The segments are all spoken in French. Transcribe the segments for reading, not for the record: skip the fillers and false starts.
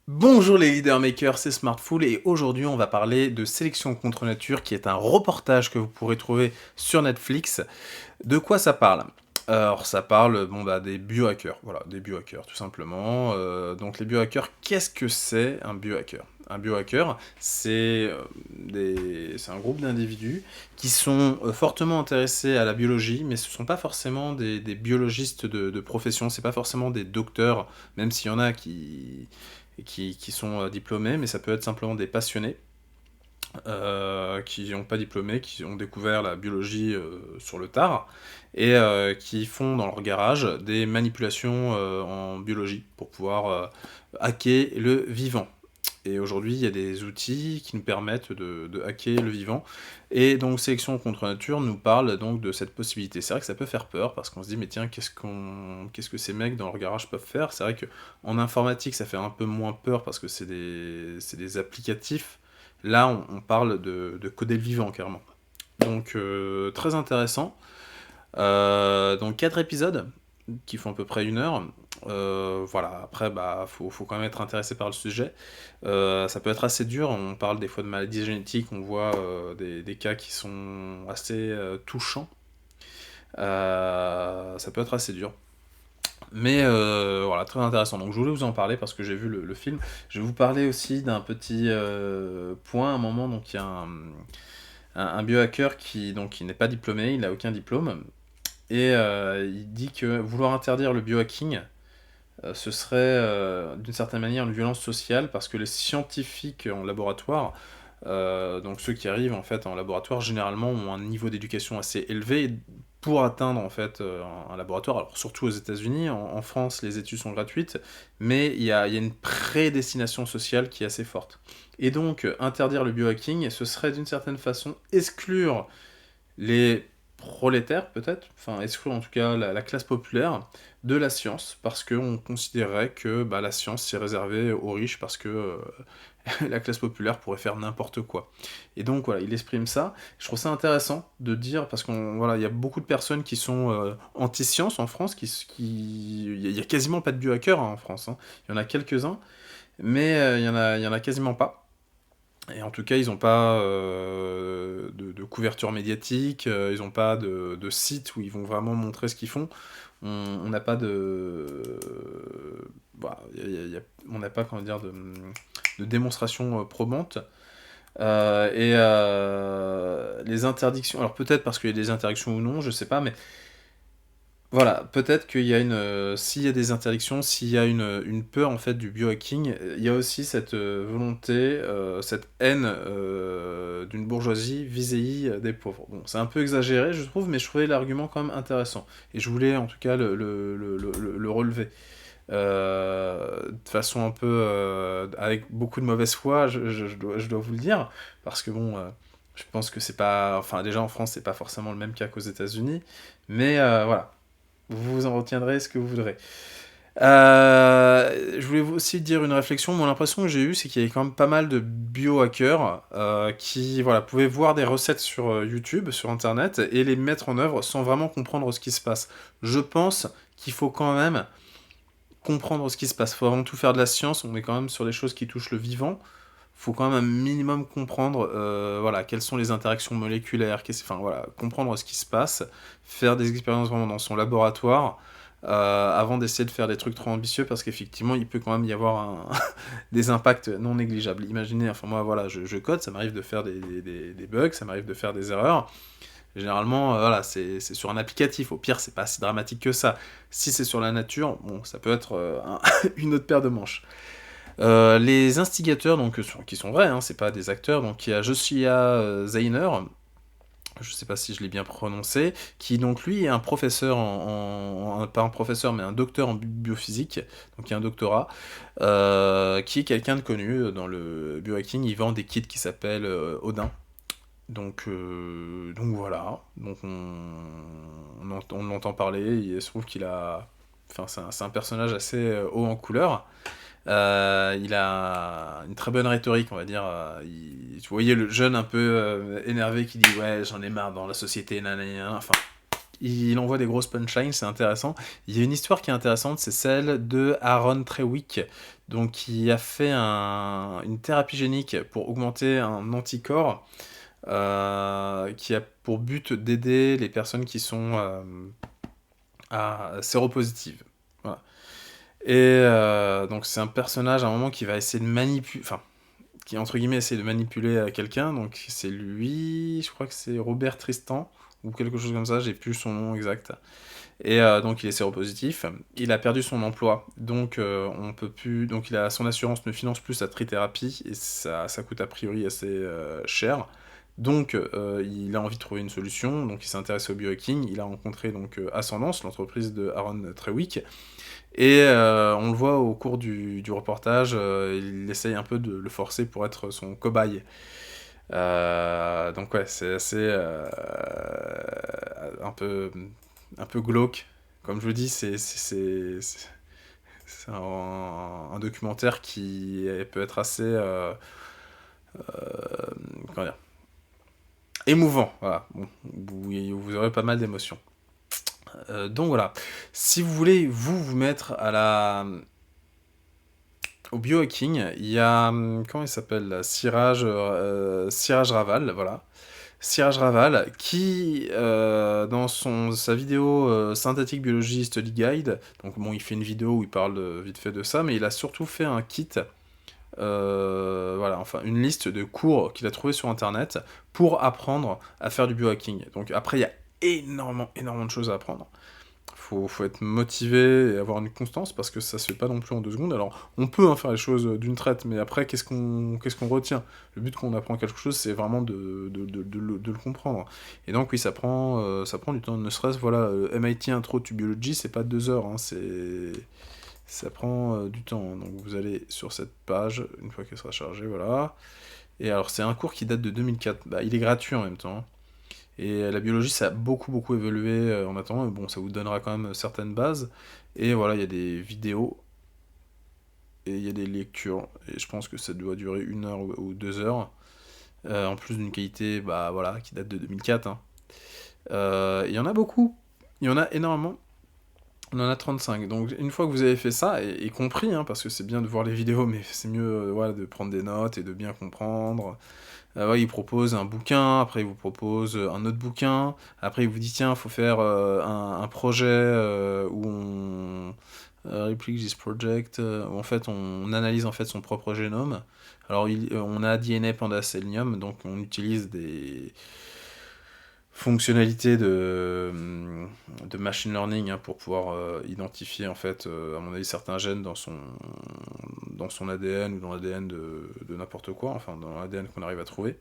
Bonjour les leader makers, c'est Smartful et aujourd'hui on va parler de Sélection contre nature qui est un reportage que vous pourrez trouver sur Netflix. De quoi ça parle? Alors ça parle des biohackers, voilà, des biohackers tout simplement. Donc les biohackers, qu'est-ce que c'est un biohacker? Un biohacker, c'est un groupe d'individus qui sont fortement intéressés à la biologie, mais ce ne sont pas forcément des biologistes de profession, c'est pas forcément des docteurs, même s'il y en a qui sont diplômés, mais ça peut être simplement des passionnés qui n'ont pas diplômé, qui ont découvert la biologie sur le tard, et qui font dans leur garage des manipulations en biologie pour pouvoir hacker le vivant. Et aujourd'hui, il y a des outils qui nous permettent de hacker le vivant. Et donc, Sélection contre nature nous parle donc de cette possibilité. C'est vrai que ça peut faire peur, parce qu'on se dit, mais tiens, qu'est-ce que ces mecs dans leur garage peuvent faire? C'est vrai qu'en informatique, ça fait un peu moins peur, parce que c'est des applicatifs. Là, on parle de coder le vivant, carrément. Donc, très intéressant. Donc, 4 épisodes qui font à peu près 1 heure. Voilà, après, faut quand même être intéressé par le sujet. Ça peut être assez dur, on parle des fois de maladies génétiques, on voit des cas qui sont assez touchants. Ça peut être assez dur. Mais voilà, très intéressant. Donc je voulais vous en parler parce que j'ai vu le film. Je vais vous parler aussi d'un petit point à un moment. Donc il y a un biohacker qui n'est pas diplômé, il n'a aucun diplôme. Et il dit que vouloir interdire le biohacking, ce serait d'une certaine manière une violence sociale parce que les scientifiques en laboratoire, donc ceux qui arrivent en fait en laboratoire, généralement ont un niveau d'éducation assez élevé pour atteindre en fait un laboratoire. Alors surtout aux États-Unis, en France les études sont gratuites, mais il y a une prédestination sociale qui est assez forte. Et donc interdire le biohacking, ce serait d'une certaine façon exclure les prolétaires peut-être, enfin exclure en tout cas la classe populaire de la science, parce qu'on considérait que la science c'est réservé aux riches, parce que la classe populaire pourrait faire n'importe quoi. Et donc voilà, il exprime ça. Je trouve ça intéressant de dire, parce qu'on voilà, il y a beaucoup de personnes qui sont anti-science en France, il y a quasiment pas de biohackers en France, hein. Il y en a quelques-uns, mais il y en a quasiment pas. Et en tout cas, ils n'ont pas de couverture médiatique, ils n'ont pas de site où ils vont vraiment montrer ce qu'ils font. On n'a pas on n'a pas, comment dire, de démonstration probante. Et les interdictions, alors peut-être parce qu'il y a des interdictions ou non, je sais pas, mais voilà, peut-être qu'il y a s'il y a des interdictions, s'il y a une peur en fait du biohacking, il y a aussi cette volonté, cette haine d'une bourgeoisie vis-à-vis des pauvres. Bon, c'est un peu exagéré, je trouve, mais je trouvais l'argument quand même intéressant. Et je voulais en tout cas le relever. De façon un peu avec beaucoup de mauvaise foi, je dois vous le dire, parce que bon, je pense que c'est pas, enfin déjà en France c'est pas forcément le même cas qu'aux États-Unis, mais voilà, vous en retiendrez ce que vous voudrez. Je voulais aussi dire une réflexion. Mon impression que j'ai eue, c'est qu'il y avait quand même pas mal de biohackers qui voilà, pouvaient voir des recettes sur YouTube, sur Internet, et les mettre en œuvre sans vraiment comprendre ce qui se passe. Je pense qu'il faut quand même comprendre ce qui se passe. Il faut avant tout faire de la science. On est quand même sur des choses qui touchent le vivant. Il faut quand même un minimum comprendre voilà, quelles sont les interactions moléculaires, enfin, voilà, comprendre ce qui se passe, faire des expériences vraiment dans son laboratoire, avant d'essayer de faire des trucs trop ambitieux, parce qu'effectivement, il peut quand même y avoir des impacts non négligeables. Imaginez, enfin moi, voilà, je code, ça m'arrive de faire des bugs, ça m'arrive de faire des erreurs. Généralement, voilà, c'est sur un applicatif. Au pire, c'est pas si dramatique que ça. Si c'est sur la nature, bon, ça peut être une autre paire de manches. Les instigateurs, donc, qui sont vrais, hein, c'est pas des acteurs, donc il y a Josia Zeiner, je sais pas si je l'ai bien prononcé, qui donc lui est un professeur, pas un professeur, mais un docteur en biophysique, donc il y a un doctorat, qui est quelqu'un de connu dans le biohacking. Il vend des kits qui s'appellent Odin. Donc voilà, donc on entend parler, il se trouve qu'il a... Enfin, c'est un personnage assez haut en couleur. Il a une très bonne rhétorique, on va dire. Vous voyez le jeune un peu énervé qui dit ouais, j'en ai marre dans la société, nanana. Enfin, il envoie des grosses punchlines, c'est intéressant. Il y a une histoire qui est intéressante, c'est celle de Aaron Trewick, donc qui a fait une thérapie génique pour augmenter un anticorps qui a pour but d'aider les personnes qui sont séropositives. Voilà. Et donc c'est un personnage à un moment qui va essayer de manipuler, enfin, qui entre guillemets essaie de manipuler quelqu'un, donc c'est lui, je crois que c'est Robert Tristan, ou quelque chose comme ça, j'ai plus son nom exact. Et donc il est séropositif, il a perdu son emploi, donc on peut plus, donc son assurance ne finance plus sa trithérapie, et ça coûte a priori assez cher. Donc il a envie de trouver une solution, donc il s'est intéressé au biohacking, il a rencontré donc Ascendance, l'entreprise de Aaron Trewick, et on le voit au cours du reportage, il essaye un peu de le forcer pour être son cobaye. Donc ouais, c'est assez un peu glauque. Comme je vous dis, c'est un documentaire qui peut être assez comment dire, émouvant. Voilà. Bon, vous aurez pas mal d'émotions. Donc voilà. Si vous voulez vous mettre au biohacking, il y a comment il s'appelle là, Siraj Raval, voilà. Siraj Raval, qui, dans sa vidéo Synthétique Biologie Study Guide, donc bon, il fait une vidéo où il parle vite fait de ça, mais il a surtout fait un kit, voilà, enfin une liste de cours qu'il a trouvé sur internet pour apprendre à faire du biohacking. Donc après, il y a énormément de choses à apprendre. Faut être motivé et avoir une constance parce que ça se fait pas non plus en 2 secondes. Alors, on peut faire les choses d'une traite, mais après, qu'est-ce qu'on retient? Le but quand on apprend quelque chose, c'est vraiment de le comprendre. Et donc, oui, ça prend du temps. Ne serait-ce, voilà, MIT Intro to Biology, c'est pas 2 heures, hein, ça prend du temps. Donc, vous allez sur cette page, une fois qu'elle sera chargée, voilà. Et alors, c'est un cours qui date de 2004. Bah, il est gratuit en même temps. Et la biologie, ça a beaucoup évolué en attendant. Mais bon, ça vous donnera quand même certaines bases. Et voilà, il y a des vidéos et il y a des lectures. Et je pense que ça doit durer 1 heure ou 2 heures. En plus d'une qualité, bah voilà, qui date de 2004, hein. Il y en a beaucoup. Il y en a énormément. On en a 35. Donc une fois que vous avez fait ça, et compris, hein, parce que c'est bien de voir les vidéos, mais c'est mieux voilà, de prendre des notes et de bien comprendre. Ouais, il propose un bouquin, après il vous propose un autre bouquin, après il vous dit tiens, il faut faire un projet où on replique this project, où en fait on analyse en fait son propre génome. Alors on a DNA Pandas Selenium, donc on utilise des fonctionnalités de machine learning, hein, pour pouvoir identifier en fait, à mon avis, certains gènes dans son ADN ou dans l'ADN de n'importe quoi, enfin dans l'ADN qu'on arrive à trouver.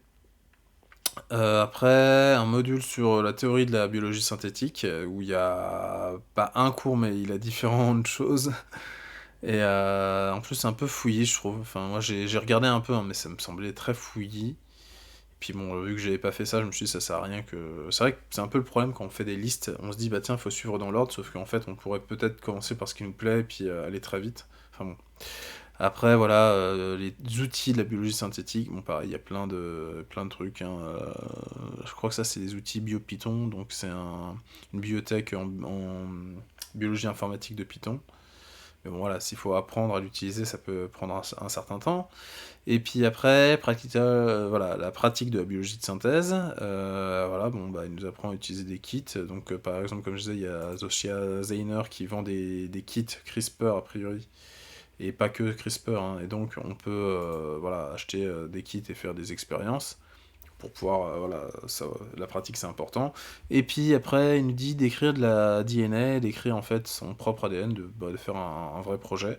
Après, un module sur la théorie de la biologie synthétique, où il y a pas un cours, mais il a différentes choses. Et en plus, c'est un peu fouillis, je trouve. Enfin, moi, j'ai regardé un peu, hein, mais ça me semblait très fouillis. Puis bon, vu que j'avais pas fait ça, je me suis dit, ça sert à rien que... C'est vrai que c'est un peu le problème quand on fait des listes. On se dit, bah tiens, faut suivre dans l'ordre, sauf qu'en fait, on pourrait peut-être commencer par ce qui nous plaît, et puis aller très vite. Enfin bon. Après, voilà, les outils de la biologie synthétique, bon, pareil, il y a plein de trucs, hein. Je crois que ça, c'est des outils BioPython, donc c'est une bibliothèque en biologie informatique de Python. Mais bon, voilà, s'il faut apprendre à l'utiliser, ça peut prendre un certain temps. Et puis après, voilà, la pratique de la biologie de synthèse, voilà, bon, bah, il nous apprend à utiliser des kits. Donc, par exemple, comme je disais, il y a Zosia Zeiner qui vend des kits CRISPR, a priori, et pas que CRISPR, hein. Et donc on peut voilà, acheter des kits et faire des expériences pour pouvoir, voilà, la pratique c'est important. Et puis après il nous dit d'écrire de la DNA, d'écrire en fait son propre ADN, de faire un vrai projet.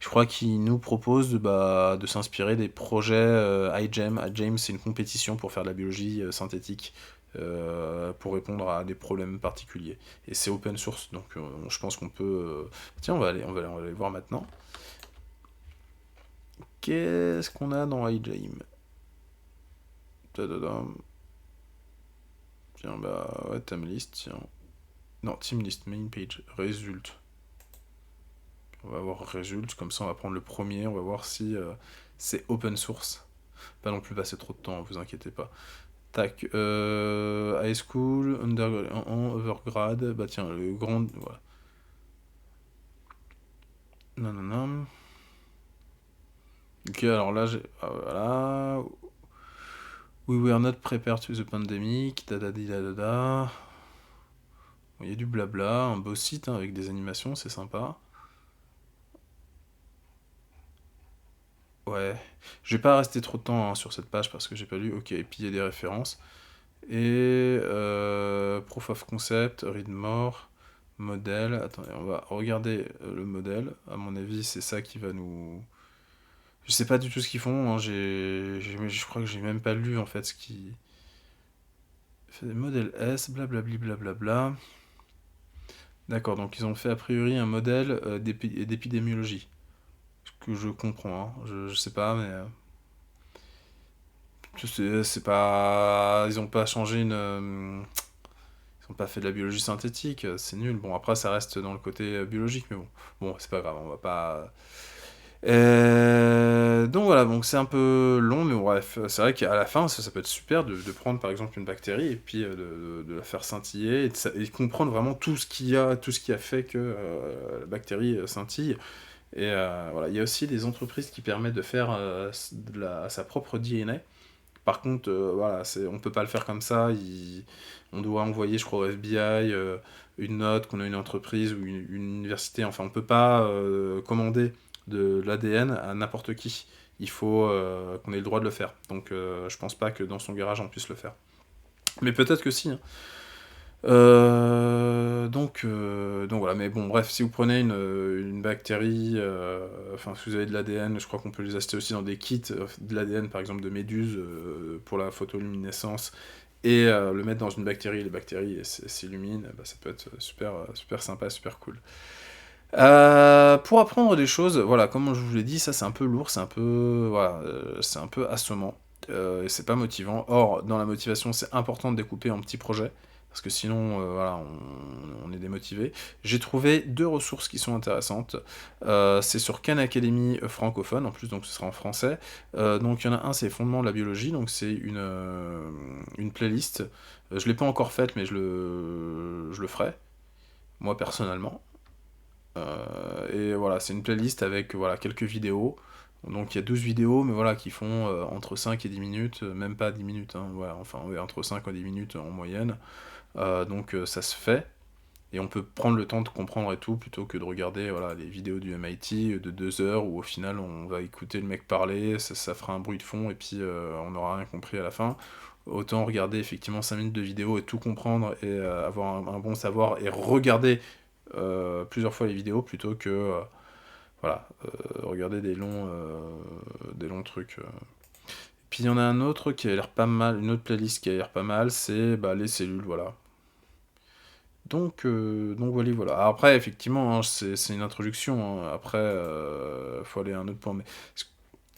Je crois qu'il nous propose de s'inspirer des projets iGEM. iGEM, c'est une compétition pour faire de la biologie synthétique, pour répondre à des problèmes particuliers. Et c'est open source, donc je pense qu'on peut... Tiens, on va aller voir maintenant. Qu'est-ce qu'on a dans iGame? Tadadam. Tiens, bah ouais, theme list, tiens. Non, team list, main page, result. On va voir result, comme ça on va prendre le premier, on va voir si c'est open source. Pas non plus passer trop de temps, vous inquiétez pas. Tac, high school, overgrad, bah tiens, le grand... Voilà. Non, non, non. Ok, alors là, voilà. We were not prepared to the pandemic, da. Il y a du blabla, un beau site hein, avec des animations, c'est sympa. Ouais, je vais pas rester trop de temps hein, sur cette page parce que j'ai pas lu. Ok, et puis il y a des références. Et proof of concept, read more, modèle. Attendez, on va regarder le modèle. À mon avis, c'est ça qui va nous. Je sais pas du tout ce qu'ils font. Hein, je crois que j'ai même pas lu en fait ce qui. Fait des modèles S, blablabli, blablabla. D'accord, donc ils ont fait a priori un modèle d'épidémiologie. Ce que je comprends, hein. Je sais pas, mais. C'est pas. Ils ont pas changé une. Ils ont pas fait de la biologie synthétique, c'est nul. Bon, après, ça reste dans le côté biologique, mais bon. Bon, c'est pas grave, on va pas. Donc voilà, donc c'est un peu long, mais bref, c'est vrai qu'à la fin, ça peut être super de prendre par exemple une bactérie et puis de la faire scintiller et de comprendre vraiment tout ce qui a fait que la bactérie scintille. Et voilà, il y a aussi des entreprises qui permettent de faire sa propre DNA. Par contre, voilà, on peut pas le faire comme ça. On doit envoyer, je crois, au FBI une note qu'on a une entreprise ou une université. Enfin, on peut pas commander de l'ADN à n'importe qui. Il faut qu'on ait le droit de le faire. Donc, je pense pas que dans son garage on puisse le faire. Mais peut-être que si. Hein. Donc voilà, mais bon, bref, si vous prenez une bactérie, enfin, si vous avez de l'ADN, je crois qu'on peut les acheter aussi dans des kits, de l'ADN par exemple de méduses pour la photoluminescence, et le mettre dans une bactérie, les bactéries s'illuminent, bah, ça peut être super, super sympa, super cool. Pour apprendre des choses, voilà, comme je vous l'ai dit, ça c'est un peu lourd, c'est un peu, voilà, c'est un peu assommant, et c'est pas motivant. Or, dans la motivation, c'est important de découper en petits projets, parce que sinon, voilà, on est démotivé. J'ai trouvé 2 ressources qui sont intéressantes. C'est sur Khan Academy francophone, en plus, donc ce sera en français. Donc il y en a un, c'est les fondements de la biologie, donc c'est une playlist. Je l'ai pas encore faite, mais je le ferai, moi personnellement. Et voilà, c'est une playlist avec voilà, quelques vidéos. Donc il y a 12 vidéos, mais voilà, qui font entre 5 et 10 minutes, même pas 10 minutes, hein, ouais, enfin ouais, entre 5 et 10 minutes en moyenne. Donc ça se fait, et on peut prendre le temps de comprendre et tout, plutôt que de regarder voilà, les vidéos du MIT de 2 heures, où au final on va écouter le mec parler, ça fera un bruit de fond, et puis on n'aura rien compris à la fin. Autant regarder effectivement 5 minutes de vidéo et tout comprendre, et avoir un bon savoir, et regarder plusieurs fois les vidéos plutôt que voilà, regarder des longs trucs. Puis il y en a un autre qui a l'air pas mal, une autre playlist qui a l'air pas mal, c'est bah, les cellules, voilà. Donc voilà, voilà. Alors après, effectivement, hein, c'est une introduction. Hein. Après, faut aller à un autre point. Mais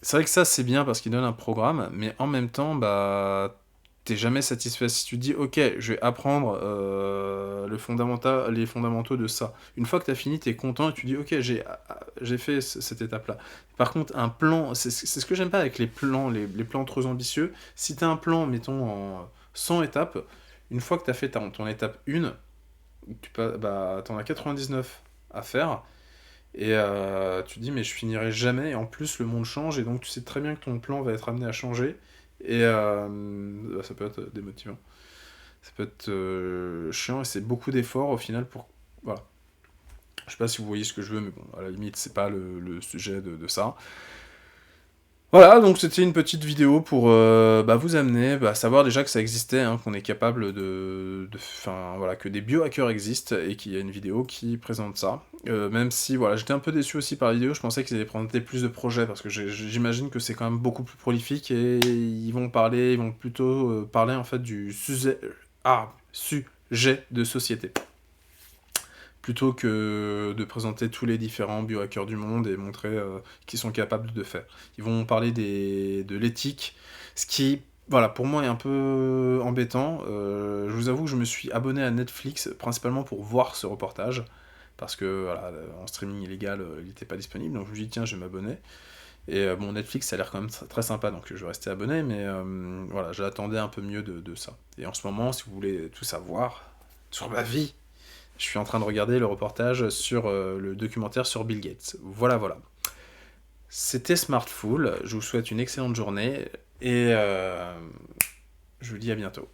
c'est vrai que ça, c'est bien parce qu'il donne un programme, mais en même temps, bah, t'es jamais satisfait. Si tu te dis, ok, je vais apprendre les fondamentaux de ça. Une fois que t'as fini, t'es content et tu dis, ok, j'ai fait cette étape-là. Par contre, un plan, c'est ce que j'aime pas avec les plans, les plans trop ambitieux. Si t'as un plan, mettons, en 100 étapes, une fois que t'as fait ton étape 1, bah, t'en as 99 à faire. Et tu te dis, mais je finirai jamais. Et en plus, le monde change. Et donc, tu sais très bien que ton plan va être amené à changer. Et bah, ça peut être démotivant. Ça peut être chiant. Et c'est beaucoup d'efforts au final pour. Voilà. Je sais pas si vous voyez ce que je veux, mais bon, à la limite, c'est pas le sujet de ça. Voilà, donc c'était une petite vidéo pour bah, vous amener à savoir déjà que ça existait, hein, qu'on est capable enfin, voilà, que des biohackers existent et qu'il y a une vidéo qui présente ça. Même si, voilà, j'étais un peu déçu aussi par la vidéo, je pensais qu'ils allaient présenter plus de projets parce que j'imagine que c'est quand même beaucoup plus prolifique et ils vont plutôt parler en fait du sujet de société, plutôt que de présenter tous les différents biohackers du monde et montrer qu'ils sont capables de faire. Ils vont parler de l'éthique, ce qui, voilà, pour moi est un peu embêtant. Je vous avoue que je me suis abonné à Netflix principalement pour voir ce reportage, parce que voilà, en streaming illégal, il n'était pas disponible, donc je me suis dit tiens, je vais m'abonner. Et bon, Netflix, ça a l'air quand même très sympa, donc je vais rester abonné, mais voilà, j'attendais un peu mieux de ça. Et en ce moment, si vous voulez tout savoir sur ma vie, je suis en train de regarder le reportage sur le documentaire sur Bill Gates. Voilà, voilà. C'était Smartful, je vous souhaite une excellente journée, et je vous dis à bientôt.